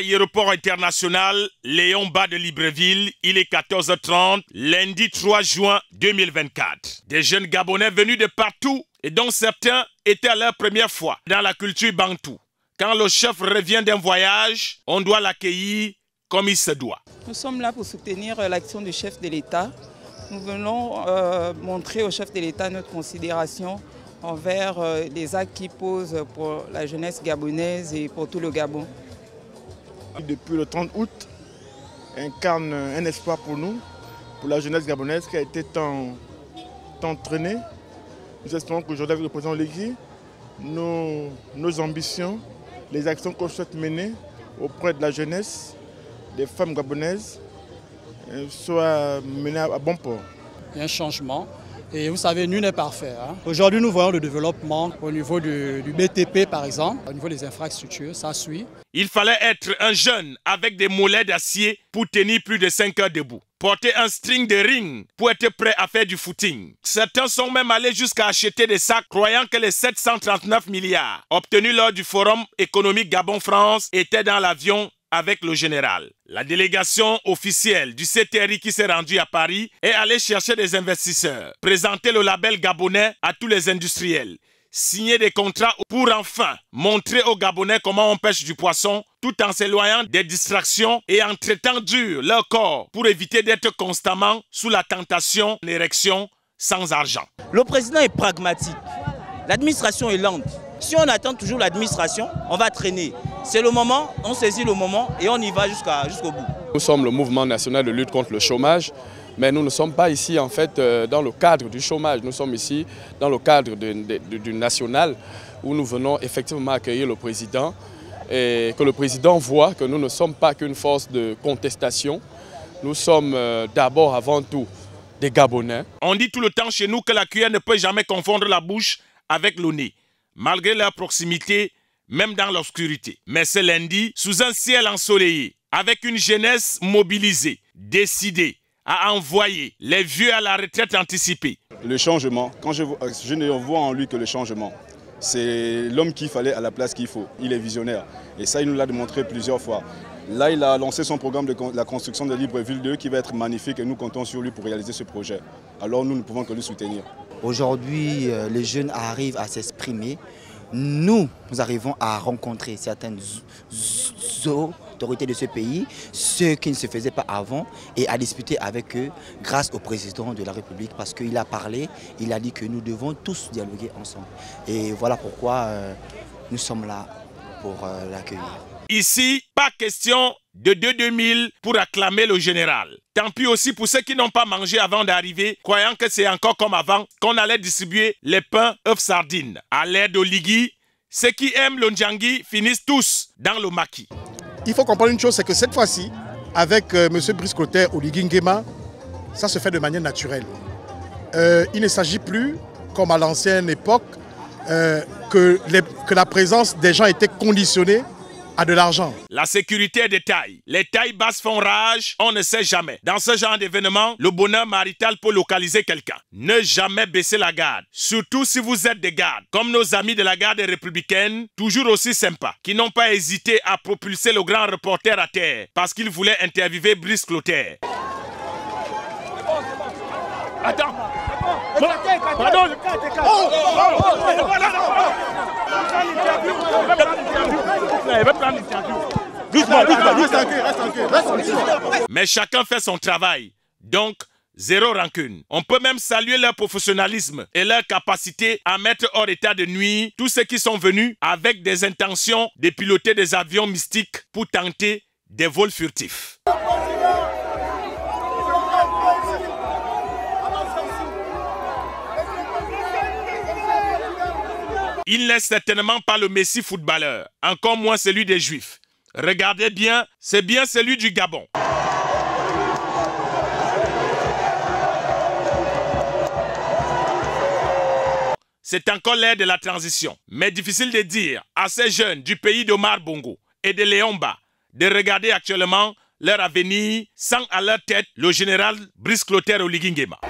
Aéroport international Léon Bas de Libreville, il est 14h30, lundi 3 juin 2024. Des jeunes Gabonais venus de partout et dont certains étaient à leur première fois dans la culture bantou. Quand le chef revient d'un voyage, on doit l'accueillir comme il se doit. Nous sommes là pour soutenir l'action du chef de l'État. Nous venons montrer au chef de l'État notre considération envers les actes qu'il pose pour la jeunesse gabonaise et pour tout le Gabon. Depuis le 30 août, incarne un espoir pour nous, pour la jeunesse gabonaise qui a été tant traînée. Nous espérons qu'aujourd'hui, avec le président Oligui, nos ambitions, les actions qu'on souhaite mener auprès de la jeunesse, des femmes gabonaises, soient menées à bon port. Il y a un changement. Et vous savez, nul n'est parfait. Aujourd'hui, nous voyons le développement au niveau du BTP, par exemple, au niveau des infrastructures, ça suit. Il fallait être un jeune avec des mollets d'acier pour tenir plus de 5 heures debout. Porter un string de ring pour être prêt à faire du footing. Certains sont même allés jusqu'à acheter des sacs croyant que les 739 milliards obtenus lors du Forum économique Gabon-France étaient dans l'avion avec le général. La délégation officielle du CTRI qui s'est rendue à Paris est allée chercher des investisseurs, présenter le label gabonais à tous les industriels, signer des contrats pour enfin montrer aux Gabonais comment on pêche du poisson tout en s'éloignant des distractions et en traitant dur leur corps pour éviter d'être constamment sous la tentation d'érection sans argent. Le président est pragmatique. L'administration est lente. Si on attend toujours l'administration, on va traîner. C'est le moment, on saisit le moment et on y va jusqu'au bout. Nous sommes le mouvement national de lutte contre le chômage, mais nous ne sommes pas ici en fait dans le cadre du chômage. Nous sommes ici dans le cadre du national où nous venons effectivement accueillir le président et que le président voit que nous ne sommes pas qu'une force de contestation. Nous sommes d'abord, avant tout, des Gabonais. On dit tout le temps chez nous que la cuillère ne peut jamais confondre la bouche avec le nez, malgré leur proximité, même dans l'obscurité. Mais ce lundi, sous un ciel ensoleillé, avec une jeunesse mobilisée, décidée à envoyer les vieux à la retraite anticipée. Le changement, quand je ne vois en lui que le changement, c'est l'homme qu'il fallait à la place qu'il faut. Il est visionnaire. Et ça, il nous l'a démontré plusieurs fois. Là, il a lancé son programme de la construction de Libreville 2 qui va être magnifique et nous comptons sur lui pour réaliser ce projet. Alors nous ne pouvons que le soutenir. Aujourd'hui, les jeunes arrivent à s'exprimer. Nous arrivons à rencontrer certaines autorités de ce pays, ce qui ne se faisait pas avant, et à discuter avec eux grâce au président de la République, parce qu'il a parlé, il a dit que nous devons tous dialoguer ensemble. Et voilà pourquoi nous sommes là pour l'accueillir. Ici, pas question de 2000 pour acclamer le général. Tant pis aussi pour ceux qui n'ont pas mangé avant d'arriver, croyant que c'est encore comme avant, qu'on allait distribuer les pains œufs sardines. À l'aide d'Oligui, ceux qui aiment le Ndjangi finissent tous dans le maquis. Il faut comprendre une chose, c'est que cette fois-ci, avec M. Brice Clotaire Oligui Nguema, ça se fait de manière naturelle. Il ne s'agit plus, comme à l'ancienne époque, que la présence des gens était conditionnée à de l'argent. La sécurité est de taille. Les tailles basses font rage, on ne sait jamais. Dans ce genre d'événement, le bonheur marital peut localiser quelqu'un. Ne jamais baisser la garde, surtout si vous êtes des gardes, comme nos amis de la garde républicaine, toujours aussi sympas, qui n'ont pas hésité à propulser le grand reporter à terre parce qu'il voulait interviewer Brice Clotaire. Attends. Pardon. Mais chacun fait son travail, donc zéro rancune. On peut même saluer leur professionnalisme et leur capacité à mettre hors état de nuire tous ceux qui sont venus avec des intentions de piloter des avions mystiques pour tenter des vols furtifs. Il n'est certainement pas le Messi footballeur, encore moins celui des Juifs. Regardez bien, c'est bien celui du Gabon. C'est encore l'ère de la transition, mais difficile de dire à ces jeunes du pays d'Omar Bongo et de Léon Bas de regarder actuellement leur avenir sans à leur tête le général Brice Clotaire Oligui Nguema.